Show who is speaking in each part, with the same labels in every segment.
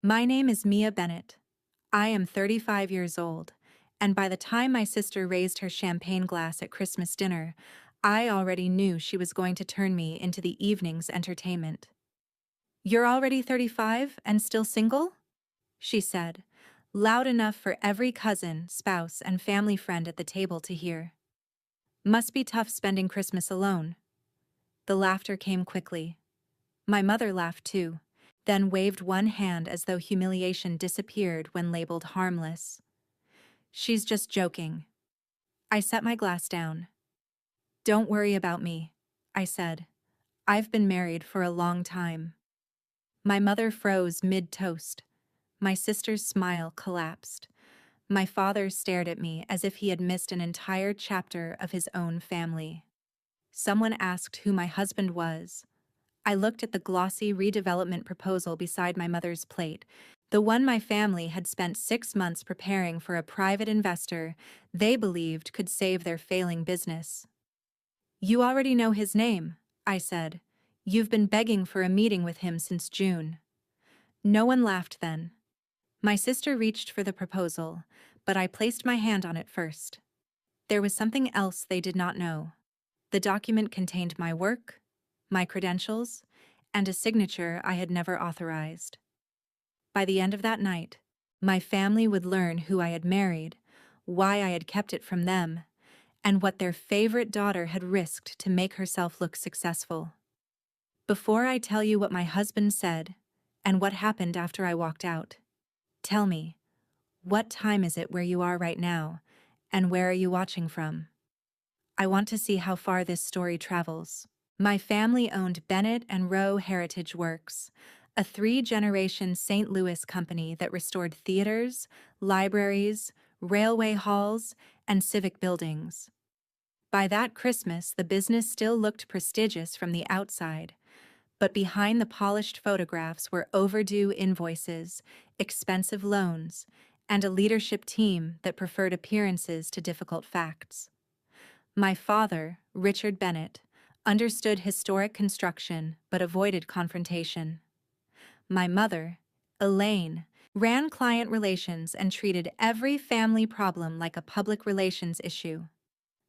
Speaker 1: My name is Mia Bennett. I am 35 years old, and by the time my sister raised her champagne glass at Christmas dinner, I already knew she was going to turn me into the evening's entertainment. "You're already 35 and still single?" she said, loud enough for every cousin, spouse, and family friend at the table to hear. "Must be tough spending Christmas alone." The laughter came quickly. My mother laughed too, then waved one hand as though humiliation disappeared when labeled harmless. "She's just joking." I set my glass down. "Don't worry about me," I said. "I've been married for a long time." My mother froze mid-toast. My sister's smile collapsed. My father stared at me as if he had missed an entire chapter of his own family. Someone asked who my husband was. I looked at the glossy redevelopment proposal beside my mother's plate, the one my family had spent 6 months preparing for a private investor they believed could save their failing business. "You already know his name," I said. "You've been begging for a meeting with him since June." No one laughed then. My sister reached for the proposal, but I placed my hand on it first. There was something else they did not know. The document contained my work, my credentials, and a signature I had never authorized. By the end of that night, my family would learn who I had married, why I had kept it from them, and what their favorite daughter had risked to make herself look successful. Before I tell you what my husband said, and what happened after I walked out, tell me, what time is it where you are right now, and where are you watching from? I want to see how far this story travels. My family owned Bennett and Rowe Heritage Works, a 3-generation St. Louis company that restored theaters, libraries, railway halls, and civic buildings. By that Christmas, the business still looked prestigious from the outside, but behind the polished photographs were overdue invoices, expensive loans, and a leadership team that preferred appearances to difficult facts. My father, Richard Bennett, understood historic construction but avoided confrontation. My mother, Elaine, ran client relations and treated every family problem like a public relations issue.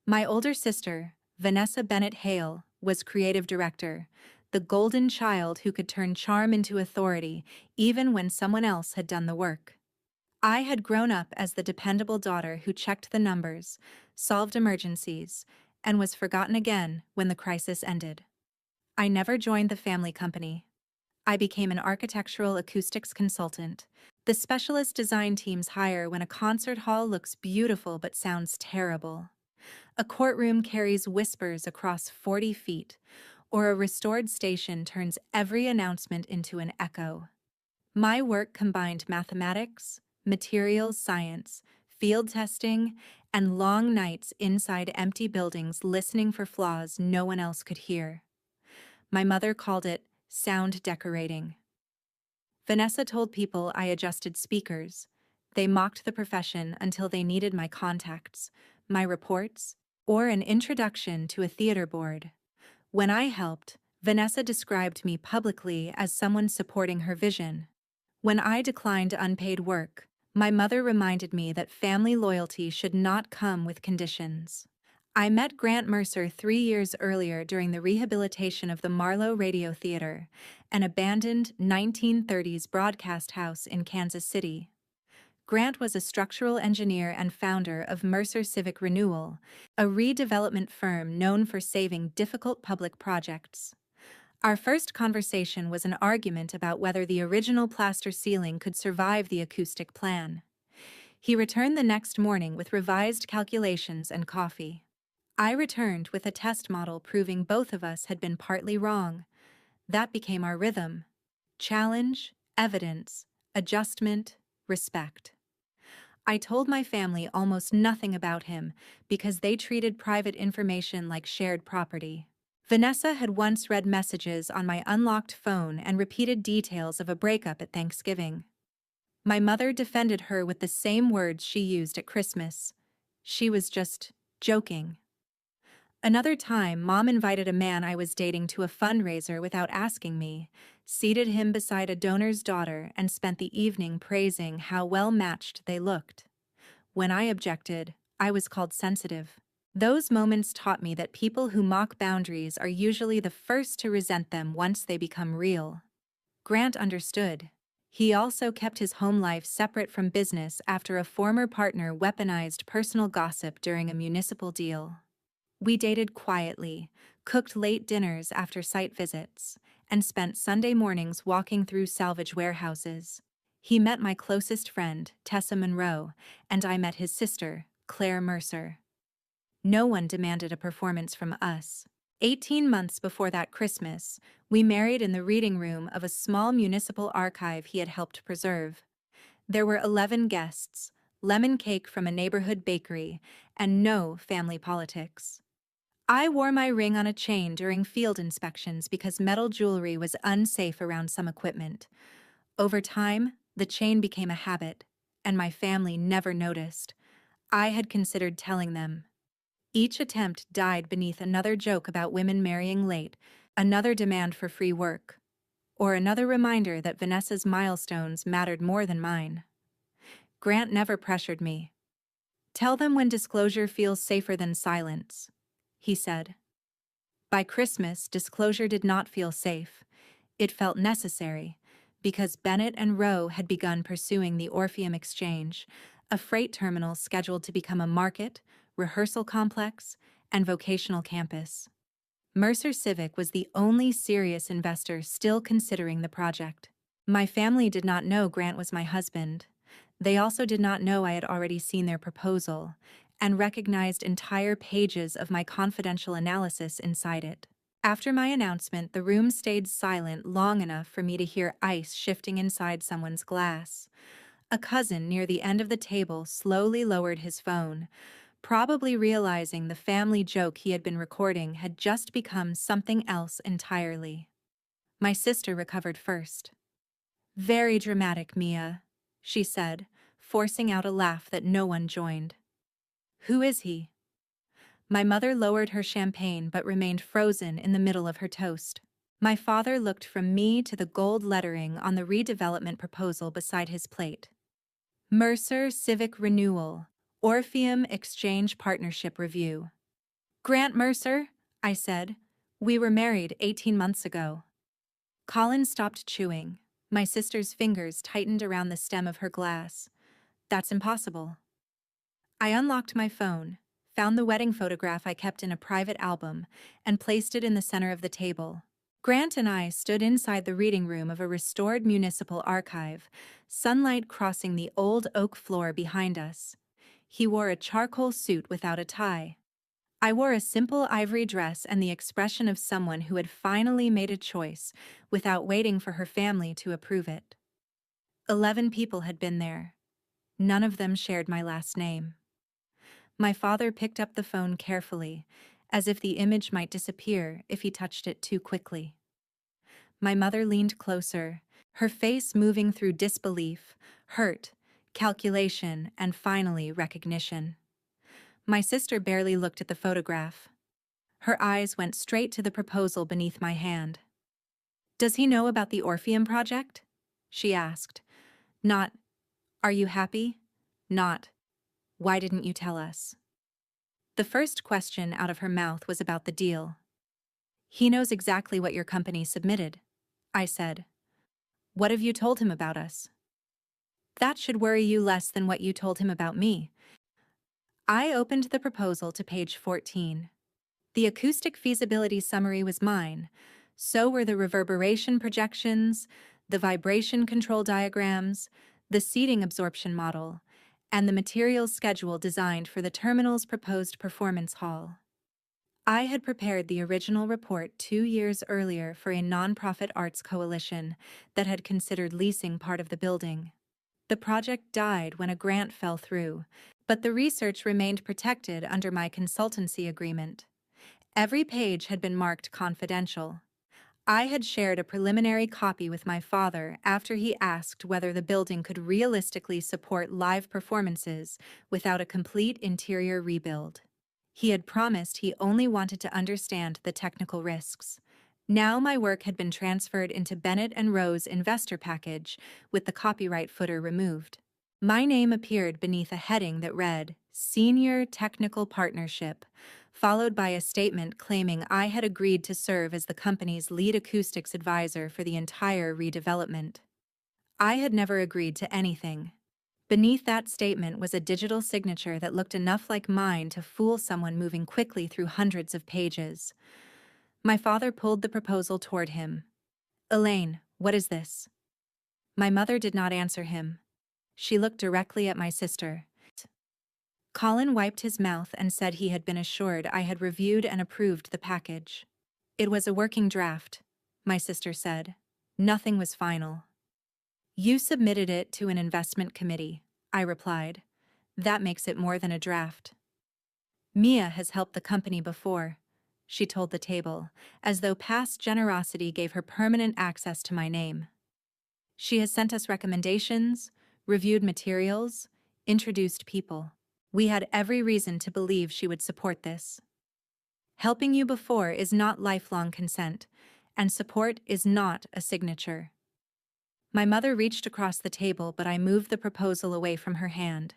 Speaker 1: My older sister, Vanessa Bennett Hale, was creative director, the golden child who could turn charm into authority even when someone else had done the work. I had grown up as the dependable daughter who checked the numbers, solved emergencies, and was forgotten again when the crisis ended. I never joined the family company. I became an architectural acoustics consultant, the specialist design teams hire when a concert hall looks beautiful but sounds terrible, a courtroom carries whispers across 40 feet, or a restored station turns every announcement into an echo. My work combined mathematics, materials science, field testing, and long nights inside empty buildings listening for flaws no one else could hear. My mother called it sound decorating. Vanessa told people I adjusted speakers. They mocked the profession until they needed my contacts, my reports, or an introduction to a theater board. When I helped, Vanessa described me publicly as someone supporting her vision. When I declined unpaid work, my mother reminded me that family loyalty should not come with conditions. I met Grant Mercer 3 years earlier during the rehabilitation of the Marlowe Radio Theater, an abandoned 1930s broadcast house in Kansas City. Grant was a structural engineer and founder of Mercer Civic Renewal, a redevelopment firm known for saving difficult public projects. Our first conversation was an argument about whether the original plaster ceiling could survive the acoustic plan. He returned the next morning with revised calculations and coffee. I returned with a test model proving both of us had been partly wrong. That became our rhythm. Challenge, evidence, adjustment, respect. I told my family almost nothing about him because they treated private information like shared property. Vanessa had once read messages on my unlocked phone and repeated details of a breakup at Thanksgiving. My mother defended her with the same words she used at Christmas. She was just joking. Another time, Mom invited a man I was dating to a fundraiser without asking me, seated him beside a donor's daughter, and spent the evening praising how well matched they looked. When I objected, I was called sensitive. Those moments taught me that people who mock boundaries are usually the first to resent them once they become real. Grant understood. He also kept his home life separate from business after a former partner weaponized personal gossip during a municipal deal. We dated quietly, cooked late dinners after site visits, and spent Sunday mornings walking through salvage warehouses. He met my closest friend, Tessa Monroe, and I met his sister, Claire Mercer. No one demanded a performance from us. 18 months before that Christmas, we married in the reading room of a small municipal archive he had helped preserve. There were 11 guests, lemon cake from a neighborhood bakery, and no family politics. I wore my ring on a chain during field inspections because metal jewelry was unsafe around some equipment. Over time, the chain became a habit, and my family never noticed. I had considered telling them. Each attempt died beneath another joke about women marrying late, another demand for free work, or another reminder that Vanessa's milestones mattered more than mine. Grant never pressured me. "Tell them when disclosure feels safer than silence," he said. By Christmas, disclosure did not feel safe. It felt necessary, because Bennett and Rowe had begun pursuing the Orpheum Exchange, a freight terminal scheduled to become a market, rehearsal complex, and vocational campus. Mercer Civic was the only serious investor still considering the project. My family did not know Grant was my husband. They also did not know I had already seen their proposal, and recognized entire pages of my confidential analysis inside it. After my announcement, the room stayed silent long enough for me to hear ice shifting inside someone's glass. A cousin near the end of the table slowly lowered his phone, probably realizing the family joke he had been recording had just become something else entirely. My sister recovered first. "Very dramatic, Mia," she said, forcing out a laugh that no one joined. "Who is he?" My mother lowered her champagne but remained frozen in the middle of her toast. My father looked from me to the gold lettering on the redevelopment proposal beside his plate. "Mercer Civic Renewal, Orpheum Exchange Partnership Review." "Grant Mercer," I said. "We were married 18 months ago." Colin stopped chewing. My sister's fingers tightened around the stem of her glass. "That's impossible." I unlocked my phone, found the wedding photograph I kept in a private album, and placed it in the center of the table. Grant and I stood inside the reading room of a restored municipal archive, sunlight crossing the old oak floor behind us. He wore a charcoal suit without a tie. I wore a simple ivory dress and the expression of someone who had finally made a choice without waiting for her family to approve it. 11 people had been there. None of them shared my last name. My father picked up the phone carefully, as if the image might disappear if he touched it too quickly. My mother leaned closer, her face moving through disbelief, hurt, calculation, and finally recognition. My sister barely looked at the photograph. Her eyes went straight to the proposal beneath my hand. "Does he know about the Orpheum project?" she asked. Not, "Are you happy?" Not, "Why didn't you tell us?" The first question out of her mouth was about the deal. "He knows exactly what your company submitted," I said. "What have you told him about us?" "That should worry you less than what you told him about me." I opened the proposal to page 14. The acoustic feasibility summary was mine. So were the reverberation projections, the vibration control diagrams, the seating absorption model, and the materials schedule designed for the terminal's proposed performance hall. I had prepared the original report 2 years earlier for a nonprofit arts coalition that had considered leasing part of the building. The project died when a grant fell through, but the research remained protected under my consultancy agreement. Every page had been marked confidential. I had shared a preliminary copy with my father after he asked whether the building could realistically support live performances without a complete interior rebuild. He had promised he only wanted to understand the technical risks. Now my work had been transferred into Bennett and Rowe's investor package, with the copyright footer removed. My name appeared beneath a heading that read, Senior Technical Partnership, followed by a statement claiming I had agreed to serve as the company's lead acoustics advisor for the entire redevelopment. I had never agreed to anything. Beneath that statement was a digital signature that looked enough like mine to fool someone moving quickly through hundreds of pages. My father pulled the proposal toward him. Elaine, what is this? My mother did not answer him. She looked directly at my sister. Colin wiped his mouth and said he had been assured I had reviewed and approved the package. It was a working draft, my sister said. Nothing was final. You submitted it to an investment committee, I replied. That makes it more than a draft. Mia has helped the company before, she told the table, as though past generosity gave her permanent access to my name. She has sent us recommendations, reviewed materials, introduced people. We had every reason to believe she would support this. Helping you before is not lifelong consent, and support is not a signature. My mother reached across the table, but I moved the proposal away from her hand.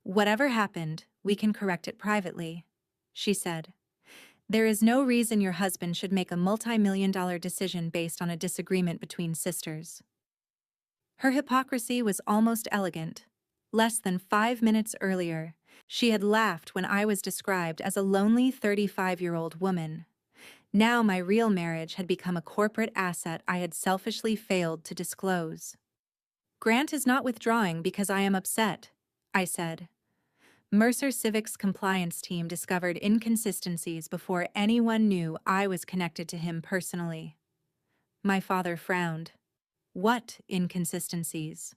Speaker 1: Whatever happened, we can correct it privately, she said. There is no reason your husband should make a multi-million-dollar decision based on a disagreement between sisters. Her hypocrisy was almost elegant. Less than 5 minutes earlier, she had laughed when I was described as a lonely 35-year-old woman. Now my real marriage had become a corporate asset I had selfishly failed to disclose. Grant is not withdrawing because I am upset, I said. Mercer Civic's compliance team discovered inconsistencies before anyone knew I was connected to him personally. My father frowned. What inconsistencies?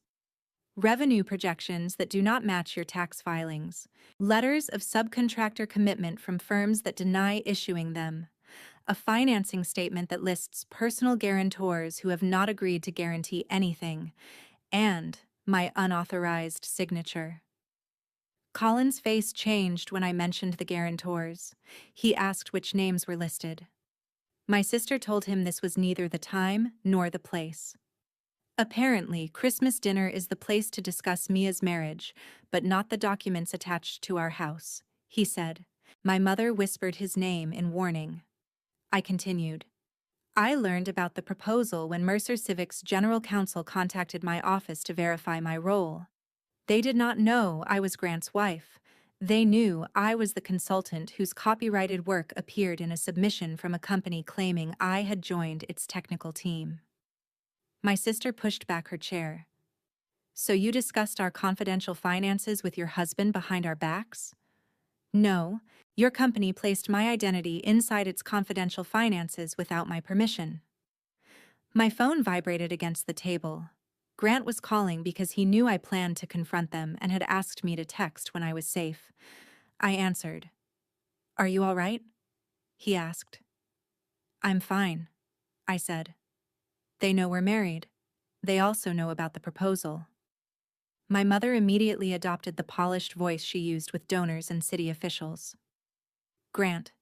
Speaker 1: Revenue projections that do not match your tax filings, letters of subcontractor commitment from firms that deny issuing them, a financing statement that lists personal guarantors who have not agreed to guarantee anything, and my unauthorized signature. Colin's face changed when I mentioned the guarantors. He asked which names were listed. My sister told him this was neither the time nor the place. Apparently, Christmas dinner is the place to discuss Mia's marriage, but not the documents attached to our house, he said. My mother whispered his name in warning. I continued. I learned about the proposal when Mercer Civic's general counsel contacted my office to verify my role. They did not know I was Grant's wife. They knew I was the consultant whose copyrighted work appeared in a submission from a company claiming I had joined its technical team. My sister pushed back her chair. So you discussed our confidential finances with your husband behind our backs? No, your company placed my identity inside its confidential finances without my permission. My phone vibrated against the table. Grant was calling because he knew I planned to confront them and had asked me to text when I was safe. I answered. Are you all right? He asked. I'm fine, I said. They know we're married. They also know about the proposal. My mother immediately adopted the polished voice she used with donors and city officials. Grant,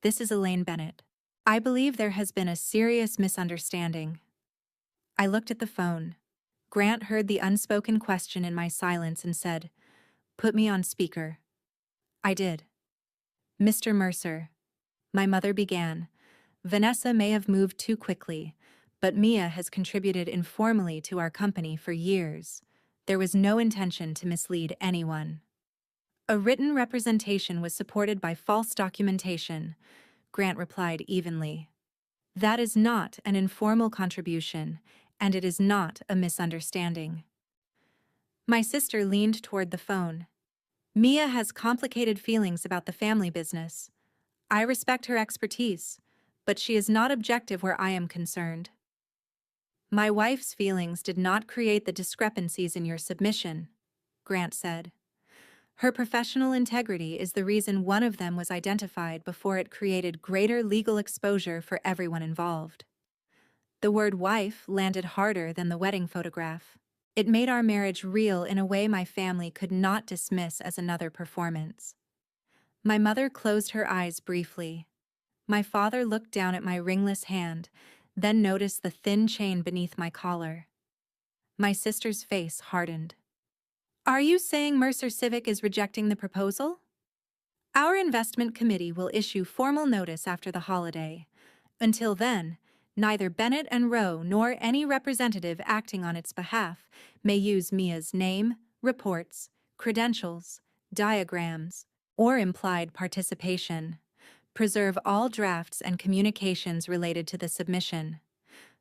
Speaker 1: this is Elaine Bennett. I believe there has been a serious misunderstanding. I looked at the phone. Grant heard the unspoken question in my silence and said, Put me on speaker. I did. Mr. Mercer, my mother began, Vanessa may have moved too quickly, but Mia has contributed informally to our company for years. There was no intention to mislead anyone. A written representation was supported by false documentation, Grant replied evenly. That is not an informal contribution, and it is not a misunderstanding. My sister leaned toward the phone. Mia has complicated feelings about the family business. I respect her expertise, but she is not objective where I am concerned. My wife's feelings did not create the discrepancies in your submission, Grant said. Her professional integrity is the reason one of them was identified before it created greater legal exposure for everyone involved. The word wife landed harder than the wedding photograph. It made our marriage real in a way my family could not dismiss as another performance. My mother closed her eyes briefly. My father looked down at my ringless hand, then noticed the thin chain beneath my collar. My sister's face hardened. Are you saying Mercer Civic is rejecting the proposal? Our investment committee will issue formal notice after the holiday. Until then, neither Bennett and Rowe nor any representative acting on its behalf may use Mia's name, reports, credentials, diagrams, or implied participation. Preserve all drafts and communications related to the submission.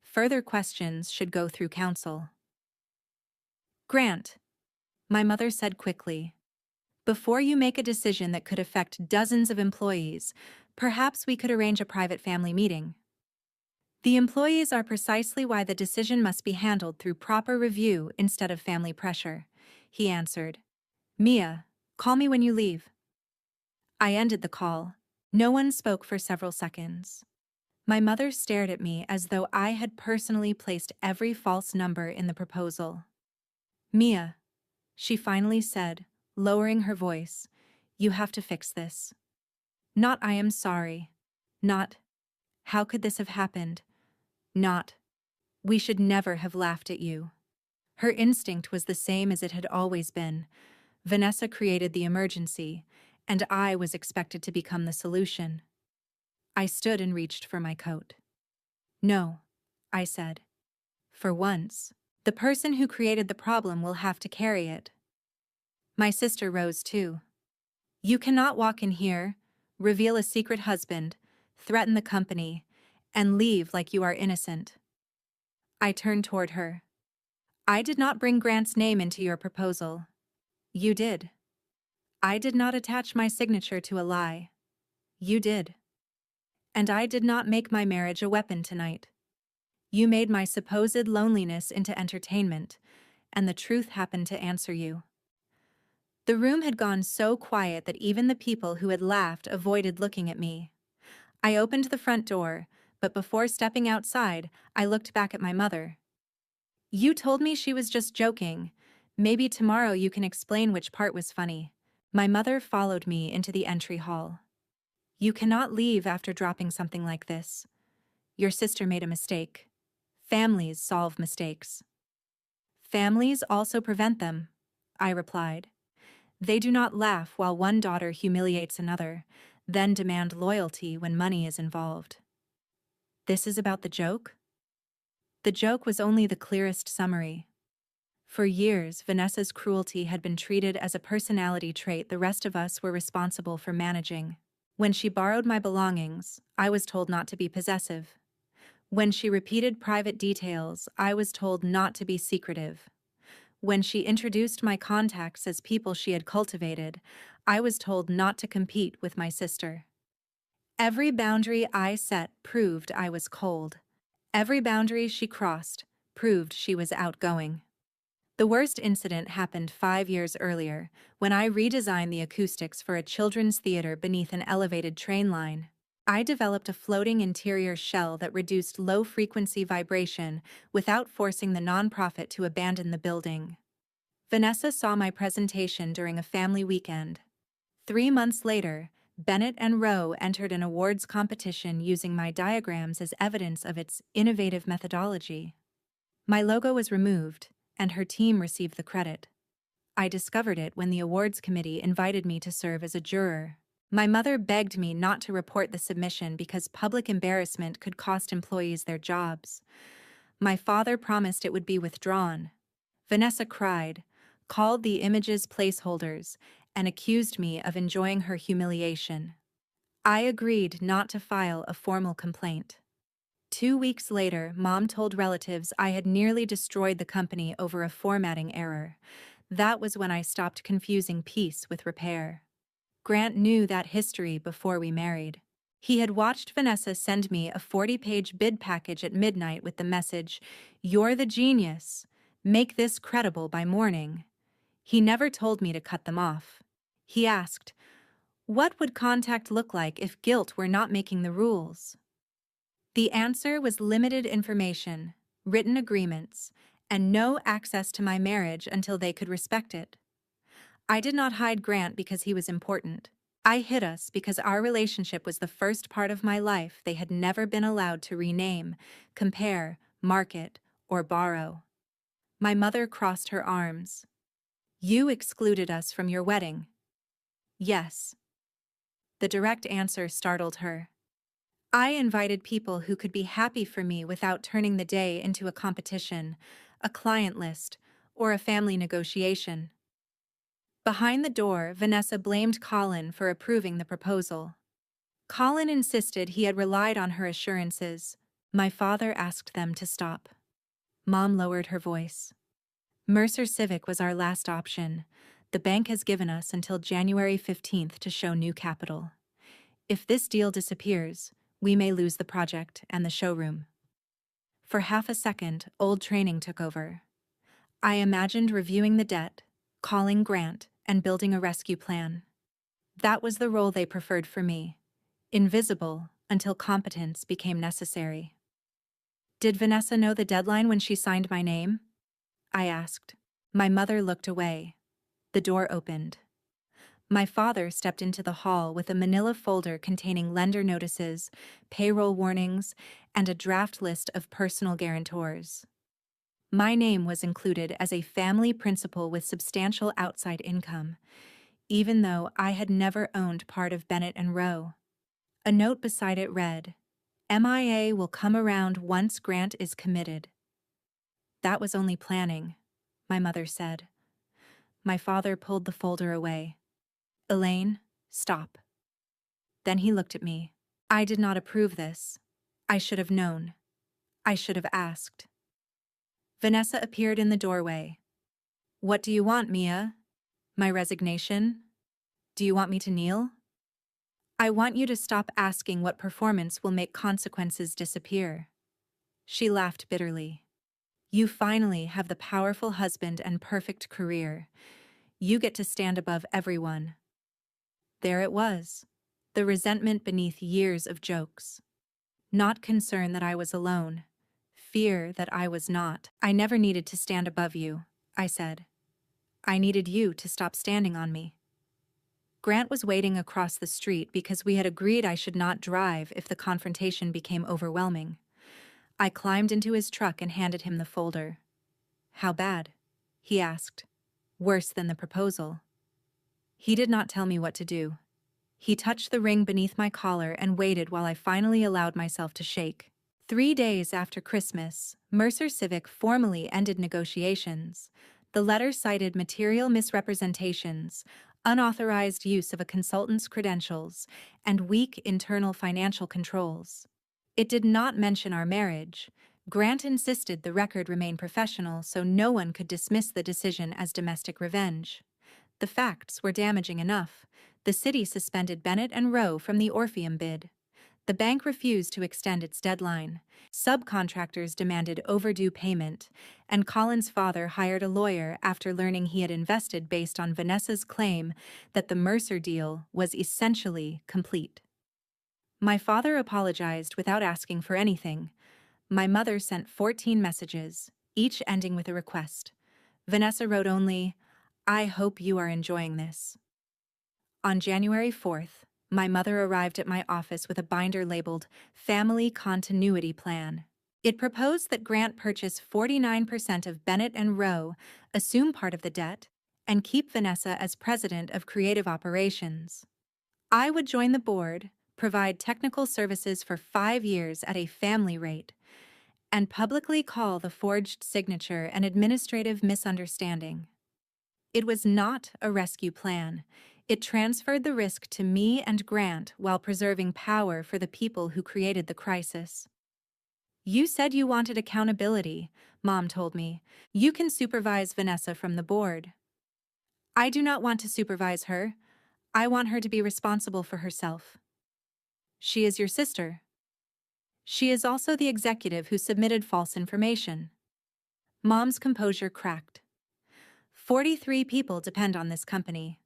Speaker 1: Further questions should go through counsel. Grant, my mother said quickly, before you make a decision that could affect dozens of employees, perhaps we could arrange a private family meeting. The employees are precisely why the decision must be handled through proper review instead of family pressure, he answered. Mia, call me when you leave. I ended the call. No one spoke for several seconds. My mother stared at me as though I had personally placed every false number in the proposal. Mia, she finally said, lowering her voice, you have to fix this. Not I am sorry. Not, how could this have happened? Not, we should never have laughed at you. Her instinct was the same as it had always been. Vanessa created the emergency, and I was expected to become the solution. I stood and reached for my coat. No, I said. For once, the person who created the problem will have to carry it. My sister rose too. You cannot walk in here, reveal a secret husband, threaten the company, and leave like you are innocent. I turned toward her. I did not bring Grant's name into your proposal. You did. I did not attach my signature to a lie. You did. And I did not make my marriage a weapon tonight. You made my supposed loneliness into entertainment, and the truth happened to answer you. The room had gone so quiet that even the people who had laughed avoided looking at me. I opened the front door, but before stepping outside, I looked back at my mother. You told me she was just joking. Maybe tomorrow you can explain which part was funny. My mother followed me into the entry hall. You cannot leave after dropping something like this. Your sister made a mistake. Families solve mistakes. Families also prevent them, I replied. They do not laugh while one daughter humiliates another, then demand loyalty when money is involved. This is about the joke? The joke was only the clearest summary. For years, Vanessa's cruelty had been treated as a personality trait the rest of us were responsible for managing. When she borrowed my belongings, I was told not to be possessive. When she repeated private details, I was told not to be secretive. When she introduced my contacts as people she had cultivated, I was told not to compete with my sister. Every boundary I set proved I was cold. Every boundary she crossed proved she was outgoing. The worst incident happened 5 years earlier, when I redesigned the acoustics for a children's theater beneath an elevated train line. I developed a floating interior shell that reduced low-frequency vibration without forcing the nonprofit to abandon the building. Vanessa saw my presentation during a family weekend. 3 months later, Bennett and Rowe entered an awards competition using my diagrams as evidence of its innovative methodology. My logo was removed, and her team received the credit. I discovered it when the awards committee invited me to serve as a juror. My mother begged me not to report the submission because public embarrassment could cost employees their jobs. My father promised it would be withdrawn. Vanessa cried, called the images placeholders, and accused me of enjoying her humiliation. I agreed not to file a formal complaint. 2 weeks later, Mom told relatives I had nearly destroyed the company over a formatting error. That was when I stopped confusing peace with repair. Grant knew that history before we married. He had watched Vanessa send me a 40-page bid package at midnight with the message, "You're the genius. Make this credible by morning." He never told me to cut them off. He asked, what would contact look like if guilt were not making the rules? The answer was limited information, written agreements, and no access to my marriage until they could respect it. I did not hide Grant because he was important. I hid us because our relationship was the first part of my life they had never been allowed to rename, compare, market, or borrow. My mother crossed her arms. You excluded us from your wedding. Yes. The direct answer startled her. I invited people who could be happy for me without turning the day into a competition, a client list, or a family negotiation. Behind the door, Vanessa blamed Colin for approving the proposal. Colin insisted he had relied on her assurances. My father asked them to stop. Mom lowered her voice. Mercer Civic was our last option. The bank has given us until January 15th to show new capital. If this deal disappears, we may lose the project and the showroom. For half a second, old training took over. I imagined reviewing the debt, calling Grant, and building a rescue plan. That was the role they preferred for me. Invisible until competence became necessary. Did Vanessa know the deadline when she signed my name? I asked. My mother looked away. The door opened. My father stepped into the hall with a manila folder containing lender notices, payroll warnings, and a draft list of personal guarantors. My name was included as a family principal with substantial outside income, even though I had never owned part of Bennett and Rowe. A note beside it read, MIA will come around once Grant is committed. That was only planning, my mother said. My father pulled the folder away. Elaine, stop. Then he looked at me. I did not approve this. I should have known. I should have asked. Vanessa appeared in the doorway. What do you want, Mia? My resignation? Do you want me to kneel? I want you to stop asking what performance will make consequences disappear. She laughed bitterly. You finally have the powerful husband and perfect career. You get to stand above everyone. There it was, the resentment beneath years of jokes. Not concern that I was alone. Fear that I was not. I never needed to stand above you, I said. I needed you to stop standing on me. Grant was waiting across the street because we had agreed I should not drive if the confrontation became overwhelming. I climbed into his truck and handed him the folder. How bad? He asked. Worse than the proposal. He did not tell me what to do. He touched the ring beneath my collar and waited while I finally allowed myself to shake. 3 days after Christmas, Mercer Civic formally ended negotiations. The letter cited material misrepresentations, unauthorized use of a consultant's credentials, and weak internal financial controls. It did not mention our marriage. Grant insisted the record remain professional so no one could dismiss the decision as domestic revenge. The facts were damaging enough. The city suspended Bennett and Rowe from the Orpheum bid. The bank refused to extend its deadline. Subcontractors demanded overdue payment, and Colin's father hired a lawyer after learning he had invested based on Vanessa's claim that the Mercer deal was essentially complete. My father apologized without asking for anything. My mother sent 14 messages, each ending with a request. Vanessa wrote only, I hope you are enjoying this. On January 4th, my mother arrived at my office with a binder labeled Family Continuity Plan. It proposed that Grant purchase 49% of Bennett and Rowe, assume part of the debt, and keep Vanessa as president of creative operations. I would join the board, provide technical services for 5 years at a family rate, and publicly call the forged signature an administrative misunderstanding. It was not a rescue plan. It transferred the risk to me and Grant while preserving power for the people who created the crisis. You said you wanted accountability, Mom told me. You can supervise Vanessa from the board. I do not want to supervise her. I want her to be responsible for herself. She is your sister. She is also the executive who submitted false information. Mom's composure cracked. 43 people depend on this company.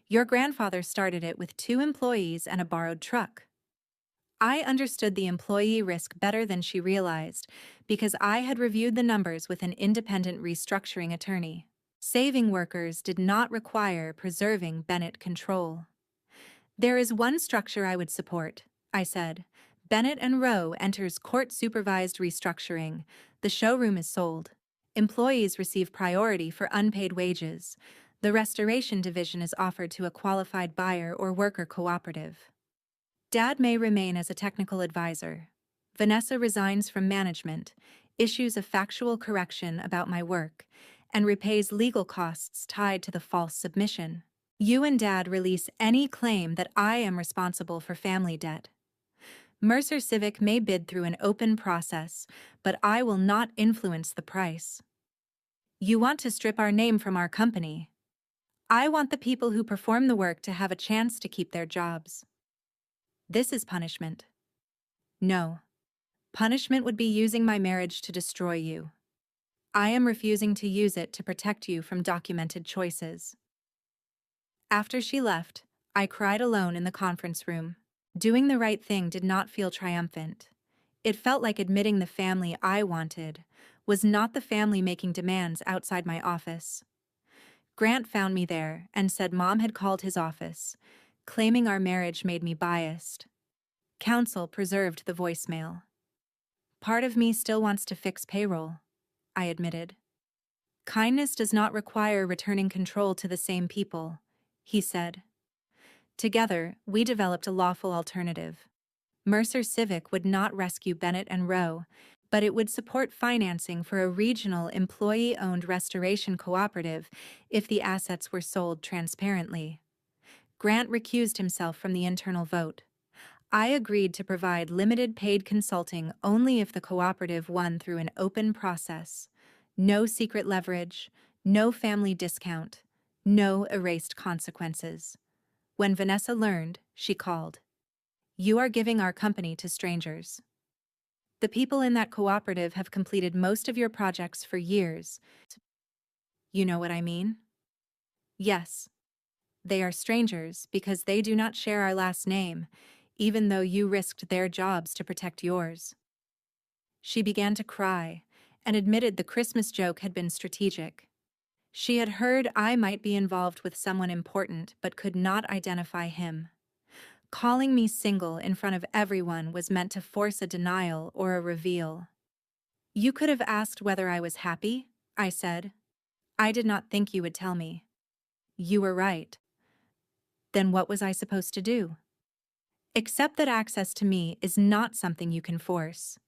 Speaker 1: Your grandfather started it with 2 employees and a borrowed truck. I understood the employee risk better than she realized because I had reviewed the numbers with an independent restructuring attorney. Saving workers did not require preserving Bennett control. There is one structure I would support, I said. Bennett and Rowe enters court-supervised restructuring. The showroom is sold. Employees receive priority for unpaid wages. The restoration division is offered to a qualified buyer or worker cooperative. Dad may remain as a technical advisor. Vanessa resigns from management, issues a factual correction about my work, and repays legal costs tied to the false submission. You and Dad release any claim that I am responsible for family debt. Mercer Civic may bid through an open process, but I will not influence the price. You want to strip our name from our company. I want the people who perform the work to have a chance to keep their jobs. This is punishment. No. Punishment would be using my marriage to destroy you. I am refusing to use it to protect you from documented choices. After she left, I cried alone in the conference room. Doing the right thing did not feel triumphant. It felt like admitting the family I wanted was not the family making demands outside my office. Grant found me there and said Mom had called his office, claiming our marriage made me biased. Counsel preserved the voicemail. Part of me still wants to fix payroll, I admitted. Kindness does not require returning control to the same people, he said. Together, we developed a lawful alternative. Mercer Civic would not rescue Bennett and Rowe, but it would support financing for a regional employee-owned restoration cooperative if the assets were sold transparently. Grant recused himself from the internal vote. I agreed to provide limited paid consulting only if the cooperative won through an open process. No secret leverage, no family discount, no erased consequences. When Vanessa learned, she called. You are giving our company to strangers. The people in that cooperative have completed most of your projects for years. You know what I mean? Yes. They are strangers because they do not share our last name, even though you risked their jobs to protect yours. She began to cry and admitted the Christmas joke had been strategic. She had heard I might be involved with someone important but could not identify him. Calling me single in front of everyone was meant to force a denial or a reveal. You could have asked whether I was happy, I said. I did not think you would tell me. You were right. Then what was I supposed to do? Accept that access to me is not something you can force.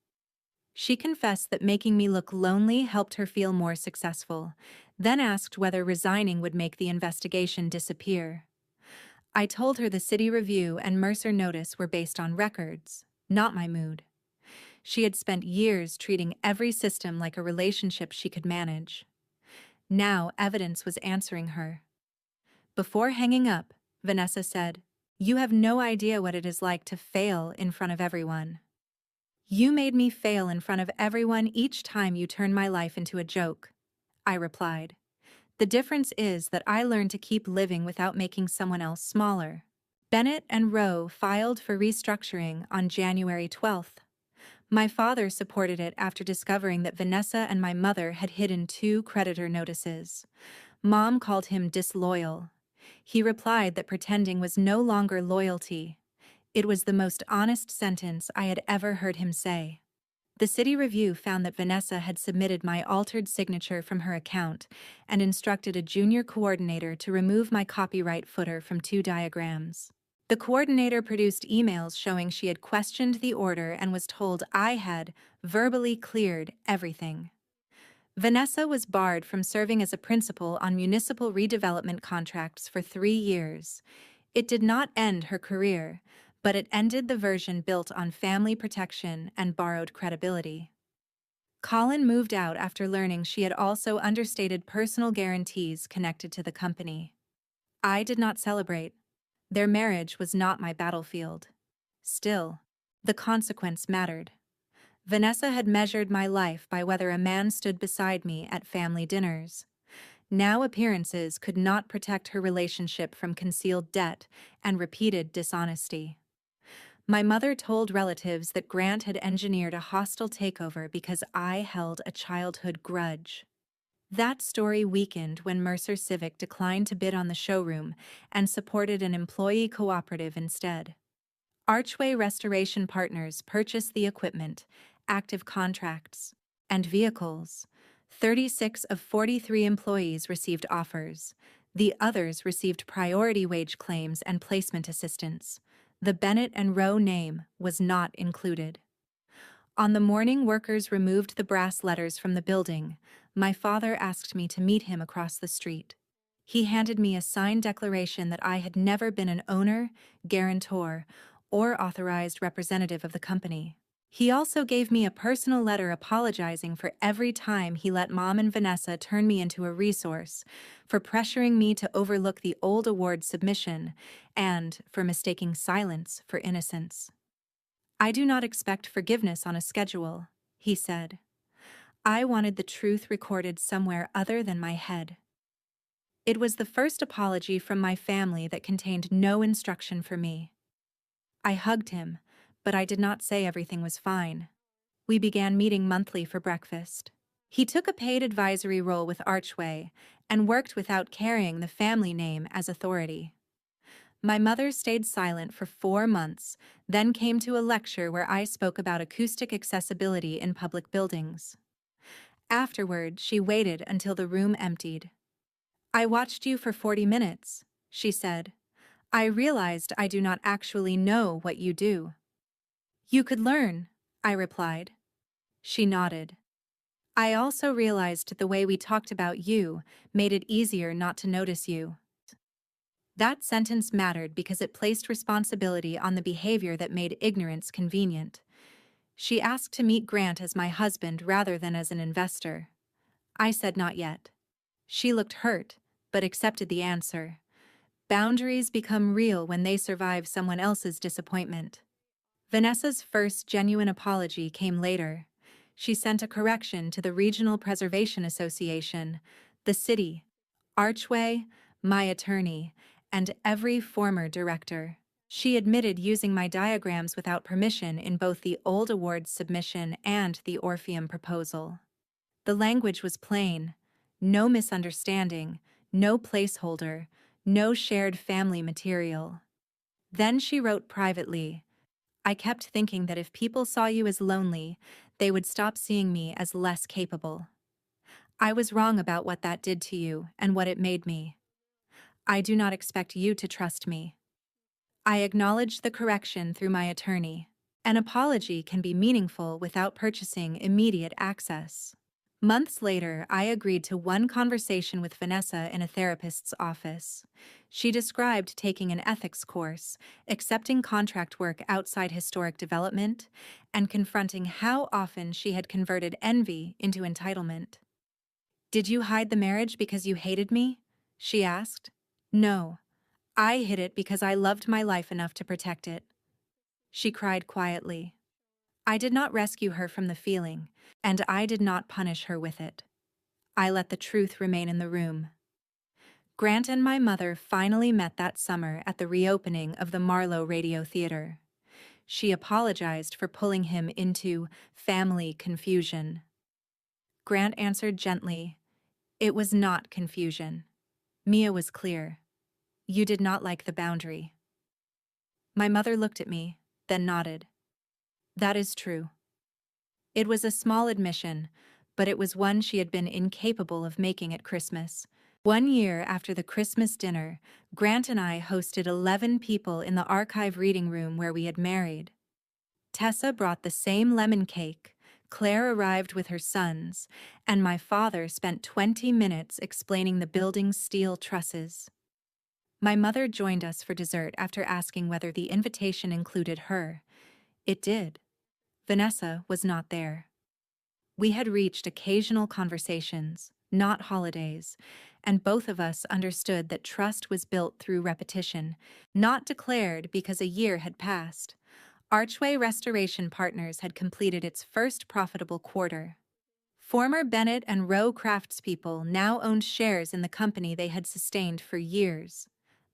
Speaker 1: She confessed that making me look lonely helped her feel more successful, then asked whether resigning would make the investigation disappear. I told her the City Review and Mercer Notice were based on records, not my mood. She had spent years treating every system like a relationship she could manage. Now evidence was answering her. Before hanging up, Vanessa said, You have no idea what it is like to fail in front of everyone. You made me fail in front of everyone each time you turned my life into a joke, I replied. The difference is that I learned to keep living without making someone else smaller. Bennett and Rowe filed for restructuring on January 12th. My father supported it after discovering that Vanessa and my mother had hidden 2 creditor notices. Mom called him disloyal. He replied that pretending was no longer loyalty. It was the most honest sentence I had ever heard him say. The City Review found that Vanessa had submitted my altered signature from her account and instructed a junior coordinator to remove my copyright footer from 2 diagrams. The coordinator produced emails showing she had questioned the order and was told I had verbally cleared everything. Vanessa was barred from serving as a principal on municipal redevelopment contracts for 3 years. It did not end her career, but it ended the version built on family protection and borrowed credibility. Colin moved out after learning she had also understated personal guarantees connected to the company. I did not celebrate. Their marriage was not my battlefield. Still, the consequence mattered. Vanessa had measured my life by whether a man stood beside me at family dinners. Now appearances could not protect her relationship from concealed debt and repeated dishonesty. My mother told relatives that Grant had engineered a hostile takeover because I held a childhood grudge. That story weakened when Mercer Civic declined to bid on the showroom and supported an employee cooperative instead. Archway Restoration Partners purchased the equipment, active contracts, and vehicles. 36 of 43 employees received offers. The others received priority wage claims and placement assistance. The Bennett and Rowe name was not included. On the morning workers removed the brass letters from the building, my father asked me to meet him across the street. He handed me a signed declaration that I had never been an owner, guarantor, or authorized representative of the company. He also gave me a personal letter apologizing for every time he let Mom and Vanessa turn me into a resource, for pressuring me to overlook the old award submission, and for mistaking silence for innocence. "I do not expect forgiveness on a schedule," he said. "I wanted the truth recorded somewhere other than my head." It was the first apology from my family that contained no instruction for me. I hugged him, but I did not say everything was fine. We began meeting monthly for breakfast. He took a paid advisory role with Archway and worked without carrying the family name as authority. My mother stayed silent for 4 months, then came to a lecture where I spoke about acoustic accessibility in public buildings. Afterward, she waited until the room emptied. "I watched you for 40 minutes, she said. "I realized I do not actually know what you do." "You could learn," I replied. She nodded. "I also realized the way we talked about you made it easier not to notice you." That sentence mattered because it placed responsibility on the behavior that made ignorance convenient. She asked to meet Grant as my husband rather than as an investor. I said not yet. She looked hurt, but accepted the answer. Boundaries become real when they survive someone else's disappointment. Vanessa's first genuine apology came later. She sent a correction to the Regional Preservation Association, the city, Archway, my attorney, and every former director. She admitted using my diagrams without permission in both the old awards submission and the Orpheum proposal. The language was plain: no misunderstanding, no placeholder, no shared family material. Then she wrote privately, "I kept thinking that if people saw you as lonely, they would stop seeing me as less capable. I was wrong about what that did to you and what it made me. I do not expect you to trust me." I acknowledged the correction through my attorney. An apology can be meaningful without purchasing immediate access. Months later, I agreed to one conversation with Vanessa in a therapist's office. She described taking an ethics course, accepting contract work outside historic development, and confronting how often she had converted envy into entitlement. "Did you hide the marriage because you hated me?" she asked. "No. I hid it because I loved my life enough to protect it." She cried quietly. I did not rescue her from the feeling, and I did not punish her with it. I let the truth remain in the room. Grant and my mother finally met that summer at the reopening of the Marlowe Radio Theater. She apologized for pulling him into family confusion. Grant answered gently, "It was not confusion. Mia was clear. You did not like the boundary." My mother looked at me, then nodded. "That is true." It was a small admission, but it was one she had been incapable of making at Christmas. 1 year after the Christmas dinner, Grant and I hosted 11 people in the archive reading room where we had married. Tessa brought the same lemon cake, Claire arrived with her sons, and my father spent 20 minutes explaining the building's steel trusses. My mother joined us for dessert after asking whether the invitation included her. It did. Vanessa was not there. We had reached occasional conversations, not holidays, and both of us understood that trust was built through repetition, not declared because a year had passed. Archway Restoration Partners had completed its first profitable quarter. Former Bennett and Rowe craftspeople now owned shares in the company they had sustained for years.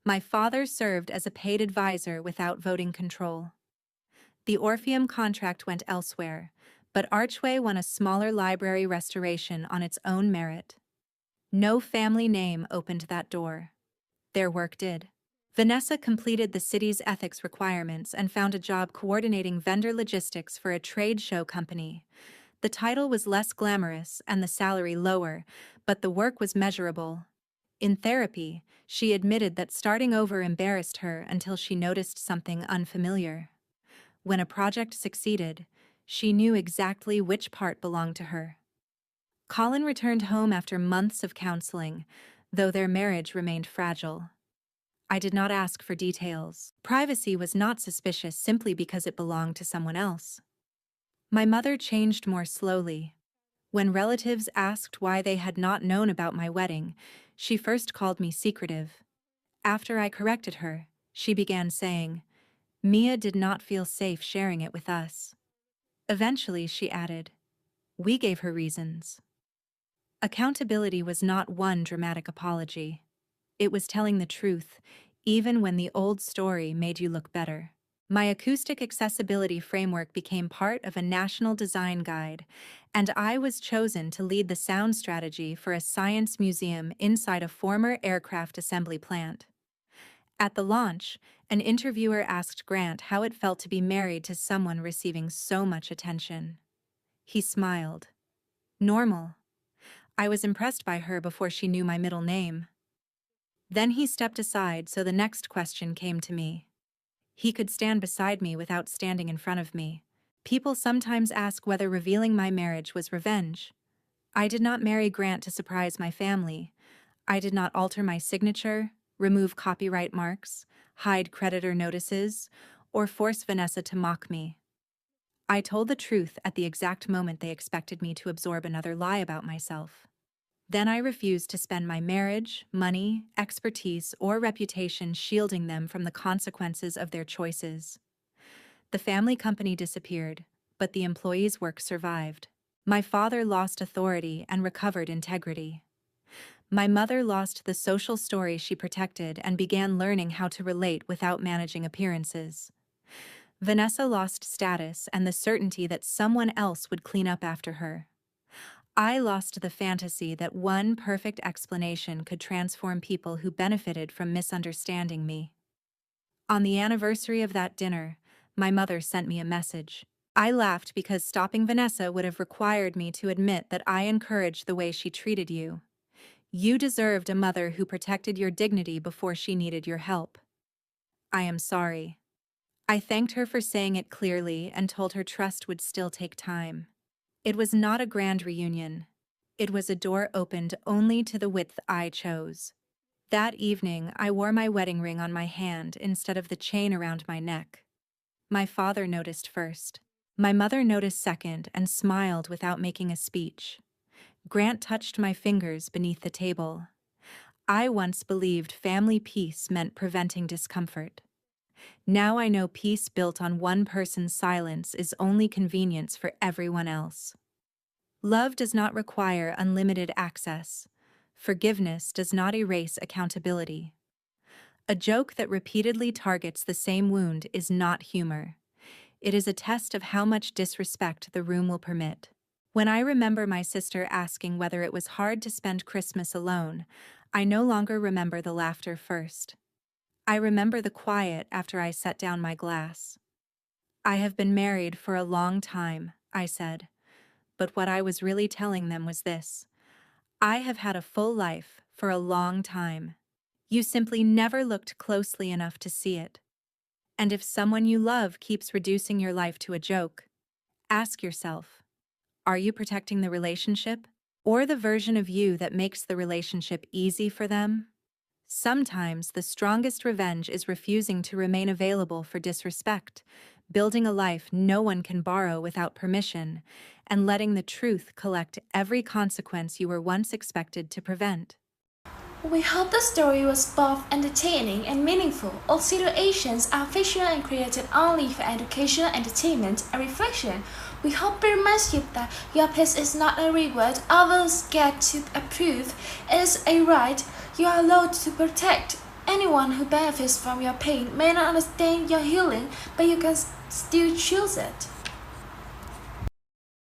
Speaker 1: My father served as a paid advisor without voting control. The Orpheum contract went elsewhere, but Archway won a smaller library restoration on its own merit. No family name opened that door. Their work did. Vanessa completed the city's ethics requirements and found a job coordinating vendor logistics for a trade show company. The title was less glamorous and the salary lower, but the work was measurable. In therapy, she admitted that starting over embarrassed her until she noticed something unfamiliar. When a project succeeded, she knew exactly which part belonged to her. Colin returned home after months of counseling, though their marriage remained fragile. I did not ask for details. Privacy was not suspicious simply because it belonged to someone else. My mother changed more slowly. When relatives asked why they had not known about my wedding, she first called me secretive. After I corrected her, she began saying, "Mia did not feel safe sharing it with us." Eventually, she added, "We gave her reasons." Accountability was not one dramatic apology. It was telling the truth, even when the old story made you look better. My acoustic accessibility framework became part of a national design guide, and I was chosen to lead the sound strategy for a science museum inside a former aircraft assembly plant. At the launch, an interviewer asked Grant how it felt to be married to someone receiving so much attention. He smiled. "Normal. I was impressed by her before she knew my middle name." Then he stepped aside so the next question came to me. He could stand beside me without standing in front of me. People sometimes ask whether revealing my marriage was revenge. I did not marry Grant to surprise my family. I did not alter my signature, remove copyright marks, hide creditor notices, or force Vanessa to mock me. I told the truth at the exact moment they expected me to absorb another lie about myself. Then I refused to spend my marriage, money, expertise, or reputation shielding them from the consequences of their choices. The family company disappeared, but the employees' work survived. My father lost authority and recovered integrity. My mother lost the social story she protected and began learning how to relate without managing appearances. Vanessa lost status and the certainty that someone else would clean up after her. I lost the fantasy that one perfect explanation could transform people who benefited from misunderstanding me. On the anniversary of that dinner, my mother sent me a message. I laughed because stopping Vanessa would have required me to admit that I encouraged the way she treated you. You deserved a mother who protected your dignity before she needed your help. I am sorry. I thanked her for saying it clearly and told her trust would still take time. It was not a grand reunion. It was a door opened only to the width I chose. That evening, I wore my wedding ring on my hand instead of the chain around my neck. My father noticed first. My mother noticed second and smiled without making a speech. Grant touched my fingers beneath the table. I once believed family peace meant preventing discomfort. Now I know peace built on one person's silence is only convenience for everyone else. Love does not require unlimited access. Forgiveness does not erase accountability. A joke that repeatedly targets the same wound is not humor. It is a test of how much disrespect the room will permit. When I remember my sister asking whether it was hard to spend Christmas alone, I no longer remember the laughter first. I remember the quiet after I set down my glass. "I have been married for a long time," I said, but what I was really telling them was this: I have had a full life for a long time. You simply never looked closely enough to see it. And if someone you love keeps reducing your life to a joke, ask yourself, are you protecting the relationship or the version of you that makes the relationship easy for them? Sometimes the strongest revenge is refusing to remain available for disrespect, building a life no one can borrow without permission, and letting the truth collect every consequence you were once expected to prevent.
Speaker 2: We hope the story was both entertaining and meaningful. All situations are fictional and created only for educational entertainment and reflection. We hope it reminds you that your place is not a reward others get to approve. It is a right you are allowed to protect. Anyone who benefits from your pain may not understand your healing, but you can still choose it.